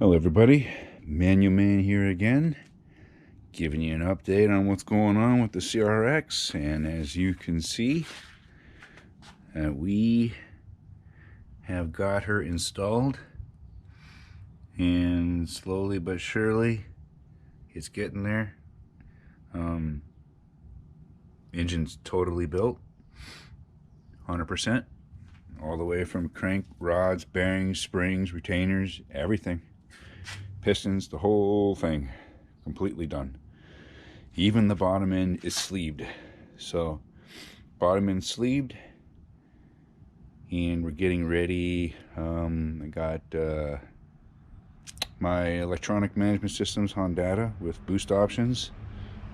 Hello everybody, Manual Man here again, giving you an update on what's going on with the CRX. And as you can see, we have got her installed, and slowly but surely it's getting there. Engine's totally built, 100%, all the way from crank, rods, bearings, springs, retainers, everything. Pistons, the whole thing, completely done. Even the bottom end is sleeved. So bottom end sleeved, and we're getting ready. I got my electronic management systems on data with boost options.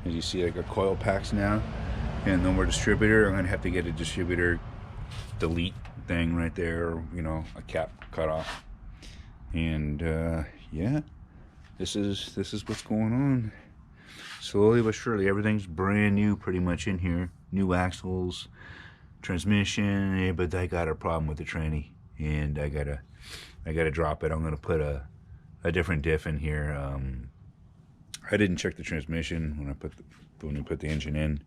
As you see, I got coil packs now, and no more distributor. I'm gonna have to get a distributor delete thing right there, you know, a cap cut off. And yeah, this is what's going on. Slowly but surely, everything's brand new pretty much in here. New axles, transmission, but I got a problem with the tranny, and I gotta drop it. I'm gonna put a different diff in here. I didn't check the transmission when we put the engine in,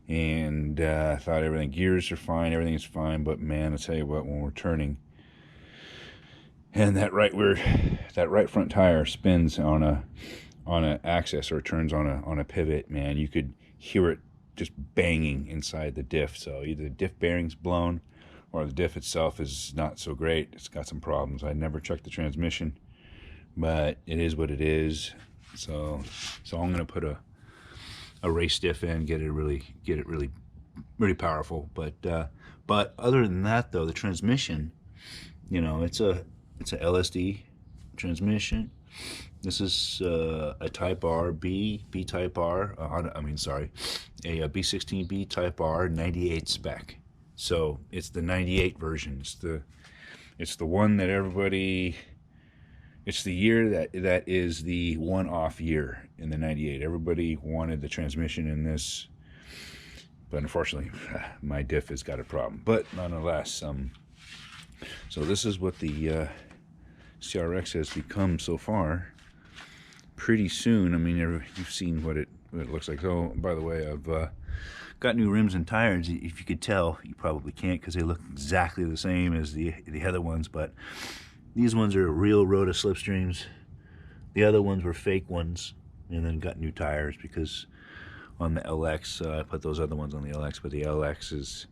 and I thought everything, gears are fine, everything is fine. But man, I'll tell you what, when we're turning, and that right front tire spins on an axis, or turns on a pivot, man, you could hear it just banging inside the diff. So either the diff bearing's blown, or the diff itself is not so great. It's got some problems. I never checked the transmission, but it is what it is. So I'm gonna put a race diff in, get it really powerful. But other than that, though, the transmission, you know, it's a LSD transmission. This is a typeR B type R. A B16B typeR 98 spec. So it's the 98 version. It's the one that everybody. It's the year that is the one-off year in the 98. Everybody wanted the transmission in this, but unfortunately, my diff has got a problem. But nonetheless, so this is what the CRX has become so far. Pretty soon, I mean, you've seen what it looks like. So, by the way, I've got new rims and tires. If you could tell, you probably can't because they look exactly the same as the other ones, but these ones are real Rota Slipstreams. The other ones were fake ones, and then got new tires because on the LX, I put those other ones on the LX, but the LX is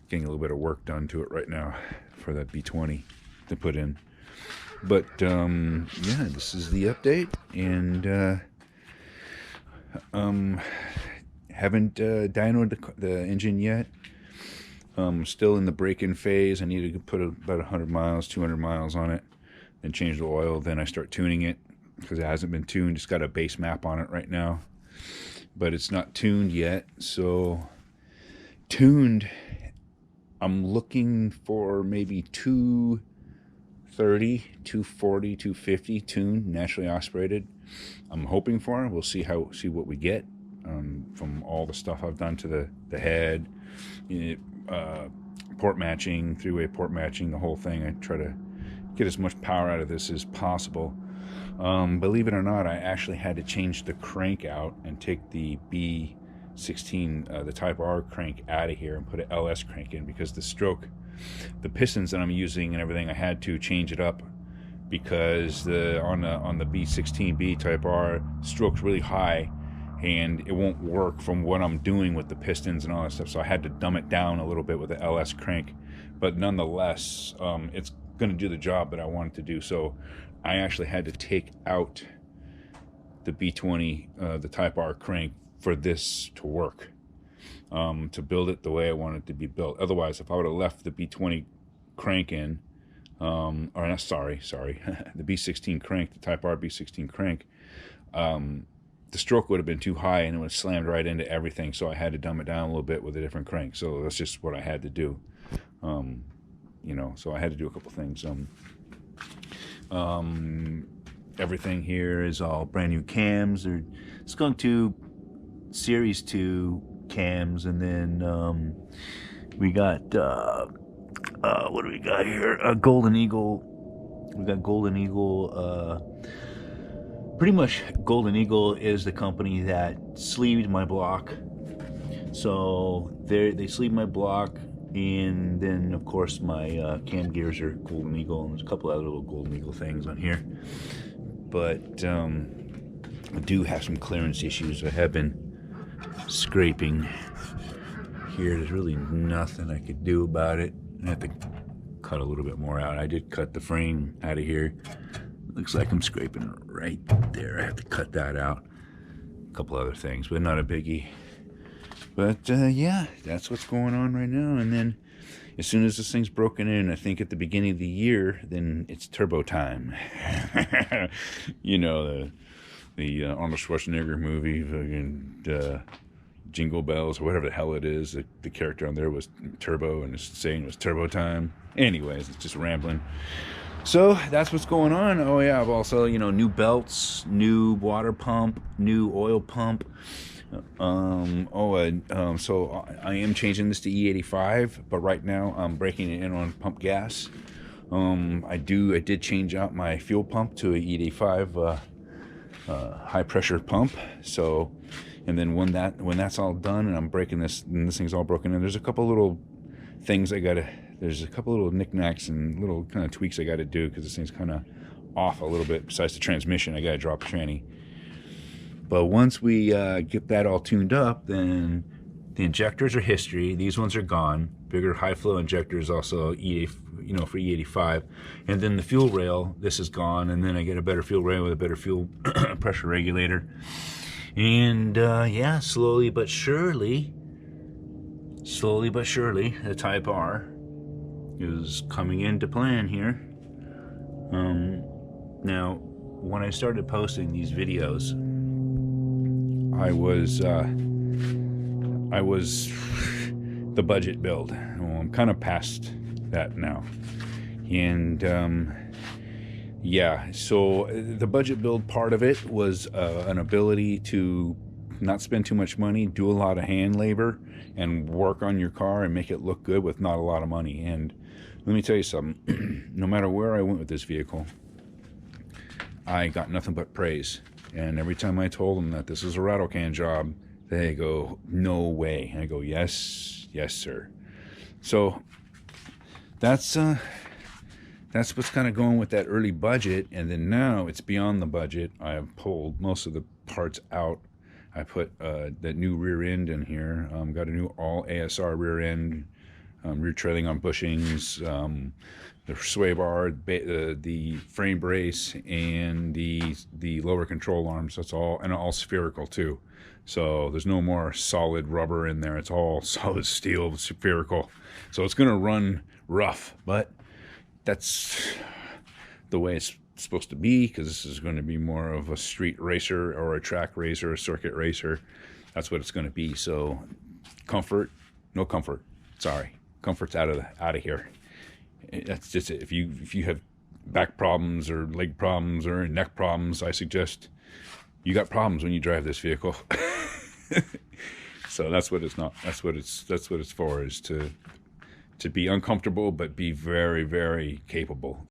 getting a little bit of work done to it right now for that B20 to put in. But yeah, this is the update, and haven't dynoed the engine yet. Still in the break-in phase. I need to put about 100 miles, 200 miles on it, then change the oil. Then I start tuning it because it hasn't been tuned. It's got a base map on it right now, but it's not tuned yet. So tuned, I'm looking for maybe 230, 240, 250 tuned, naturally aspirated. I'm hoping for. We'll see what we get from all the stuff I've done to the head. Port matching, three-way port matching, the whole thing. I try to get as much power out of this as possible. Believe it or not, I actually had to change the crank out and take the B16, the typeR crank out of here and put an LS crank in, because the pistons that I'm using and everything, I had to change it up because on the B16B typeR, stroke's really high, and it won't work from what I'm doing with the pistons and all that stuff. So I had to dumb it down a little bit with the LS crank, but nonetheless, it's going to do the job that I want it to do. So I actually had to take out the B20, the typeR crank, for this to work, to build it the way I want it to be built. Otherwise, if I would have left the B20 crank in, or not, sorry, the B16 crank, the typeR B16 crank, the stroke would have been too high and it would have slammed right into everything. So I had to dumb it down a little bit with a different crank. So that's just what I had to do. You know, so I had to do a couple things. Everything here is all brand new cams. They're Skunk Tube Series 2 cams, and then we got what do we got here? A Golden Eagle We got Golden Eagle. Pretty much Golden Eagle is the company that sleeved my block. So they sleeved my block, and then of course my cam gears are Golden Eagle, and there's a couple other little Golden Eagle things on here. But I do have some clearance issues. I have been scraping here. There's really nothing I could do about it. I have to cut a little bit more out. I did cut the frame out of here. Looks like I'm scraping right there. I have to cut that out. A couple other things, but not a biggie. But yeah, that's what's going on right now. And then as soon as this thing's broken in, I think at the beginning of the year, then it's turbo time. You know, the Arnold Schwarzenegger movie, fucking Jingle Bells, or whatever the hell it is. The character on there was Turbo, and his saying was turbo time. Anyways, it's just rambling. So that's what's going on. Oh yeah, I've also, you know, new belts, new water pump, new oil pump. So I am changing this to E85, but right now I'm breaking it in on pump gas. I did change out my fuel pump to a E85 high pressure pump. So, and then when that's all done and I'm breaking this, and this thing's all broken in, there's a couple little things there's a couple little knickknacks and little kind of tweaks I gotta do, because this thing's kind of off a little bit. Besides the transmission, I gotta drop the tranny. But once we get that all tuned up, then the injectors are history. These ones are gone. Bigger high flow injectors also for E85. And then the fuel rail, this is gone. And then I get a better fuel rail with a better fuel pressure regulator. And yeah, slowly but surely, the typeR is coming into plan here. Now, when I started posting these videos, I was the budget build. Well, I'm kind of past that now. And yeah, so the budget build part of it was an ability to not spend too much money, do a lot of hand labor, and work on your car and make it look good with not a lot of money. And let me tell you something, no matter where I went with this vehicle, I got nothing but praise. And every time I told them that this is a rattle can job, they go, no way. And I go, yes, sir. So that's what's kind of going with that early budget. And then now it's beyond the budget. I have pulled most of the parts out. I put that new rear end in here. Got a new all ASR rear end, rear trailing on bushings, the sway bar, the frame brace, and the lower control arms. That's all, and all spherical too. So there's no more solid rubber in there. It's all solid steel, spherical. So it's gonna run rough, but that's the way it's supposed to be, because this is going to be more of a street racer or a track racer, a circuit racer. That's what it's going to be. So comfort, no comfort. Sorry, comfort's out of here. That's just it. If you have back problems or leg problems or neck problems, I suggest you got problems when you drive this vehicle. So that's what it's not. That's what it's for, is to be uncomfortable but be very, very capable.